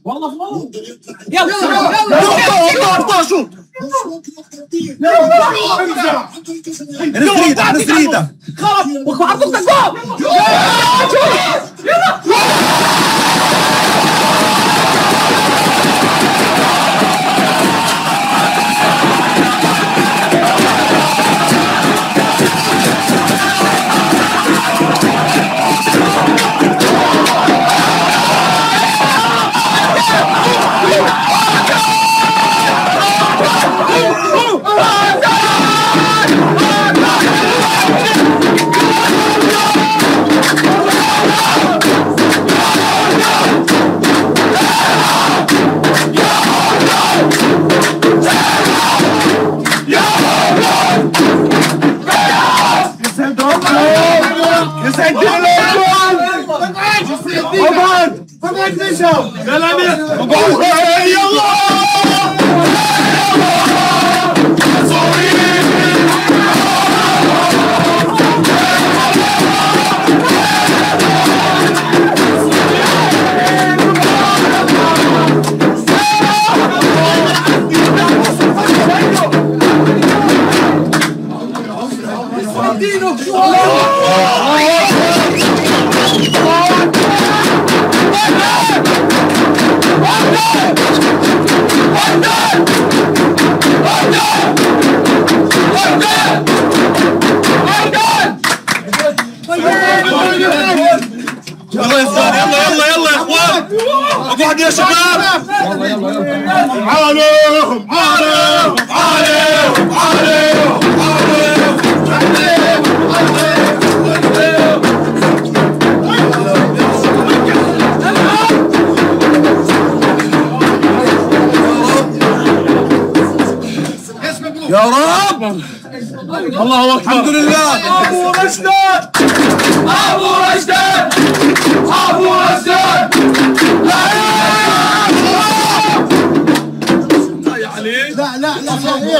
والله فوق. يلا يلا شوط. نسريده خلاص وعرضتك فوق. يا شباب عليهم عليهم عليهم عليهم يا رب. الله اكبر. الحمد لله. ابو رشدان ابو رشدان ابو رشدان. لا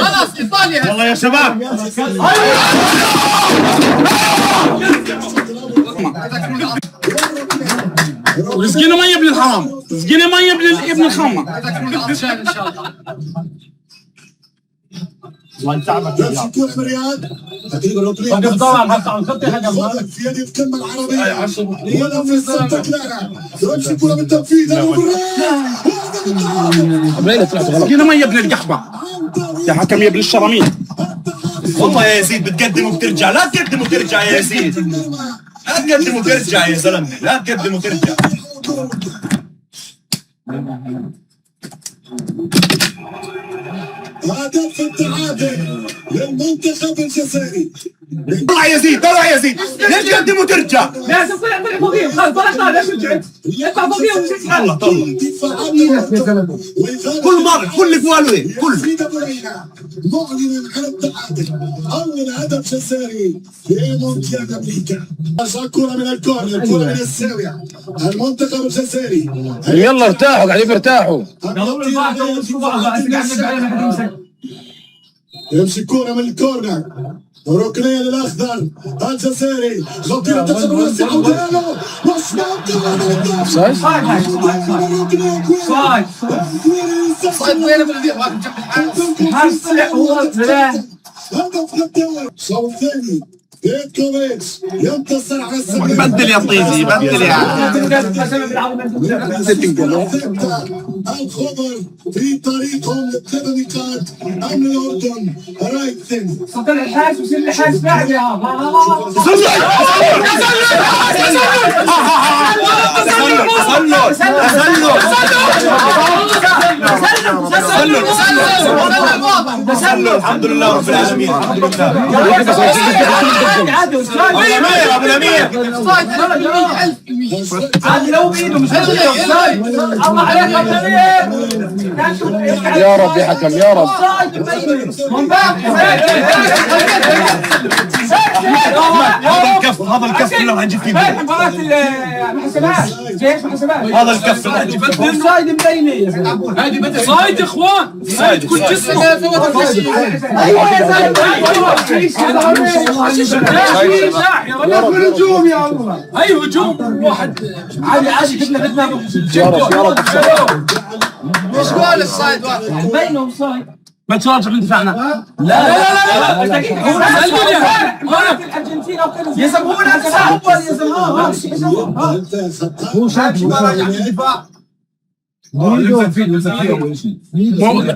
خلاص ايطاليا. يلا يا شباب. رزقنا ميه ابن الحرام، رزقنا ميه ابن الخمه. ان شاء الله. شكوك برياض وقف طبعا حتى عن خطي حاجه في يد الكلمة العربية ولا في الصوت لا يمسك كرة بالتنفيذ رزقنا ميه ابن القحبه يا حكم يا ابن الشراميط. والله يا يزيد بتقدم وبترجع. لا تقدم وترجع يا يزيد. لا تقدم وترجع يا زلمه. لا تقدم وترجع. هدف التعادل للمنتخب الجزائري. طلع يا يزيد طلع يا يزيد. ليش تقدم وترجع؟ لازم طلع فوقيهم. خلاص طلع ليش رجعت؟ يطلع فوقيهم ومشيت طلع كل مره كل فوالوين كل معلن عن التعادل. اول هدف جزائري في مونديال امريكا. كرة من الكورنر، كرة من الزاوية. المنتخب الجزائري يلا ارتاحوا قاعدين يرتاحوا. يمشي كرة من الكورنر، ركنية للأخضر الجزائري. خطيرة تحسب الوسع وديالو صايد وين بدي هدف الدوري. الشوط الثاني بيتكوفيتش ينتصر على السبيل. بدل يا طيزي بدل يا الخضر في طريقهم ل3 نقاط امن الاردن. رايتن صدر الحاج وسير الحاج بعد يا الحمد لله رب العالمين. ابو الامير عاد لو بايده مش الله عليك يا ابو الامير. يا رب يا حكم يا رب. هذا الكف هذا الكف اللي راح نجيب فيه مباراة الحسابات جيش الحسابات. هذا الكف اللي راح نجيب فيه صايد مبينه. هذه صايد يا اخوان. صايد كل جسمه. ايوه يا زلمه ايوه هجوم يا الله ايوه هجوم واحد عادي عادي جبنا ايش قال الصايد واحد بينهم صايد ما تراجع من دفاعنا. لا الارجنتين يا زلمه هو نفسه اول يا زلمه هو شايف الدفاع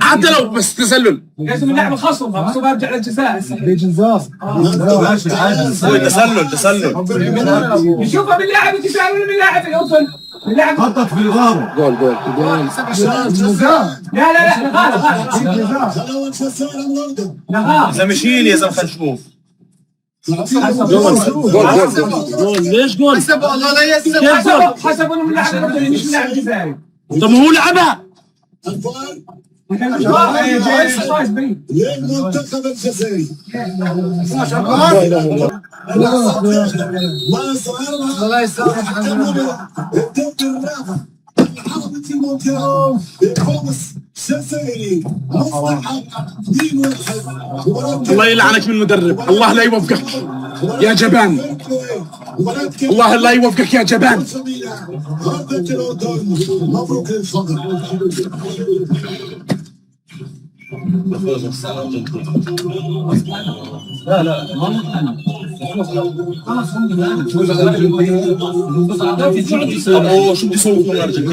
حتى لو بس تسلل لازم نلعب الخصم بس برجع للجزاء هو تسلل نشوفها من لاعب الدفاع ولا من لاعب الاوصل خطط في الغابة. جول لا اذا مشيل يا زلمه خلينا نشوف. جول ليش جول؟ حسبوا الله لا يسر حسبوا من لاعب الاردني مش من لاعب الجزائري طب ما هو لعبها للمنتخب الجزائري الله يسامحك الدب الرابع العربي في المونديال بفوز جزائري مصلحة 2-1. الله يلعنك من المدرب. الله لا يوفقك يا جبان. الله لا يوفقك يا جبان. عودة الأردن مبروك للفضل. شو بدي يسوي في الارجنتين؟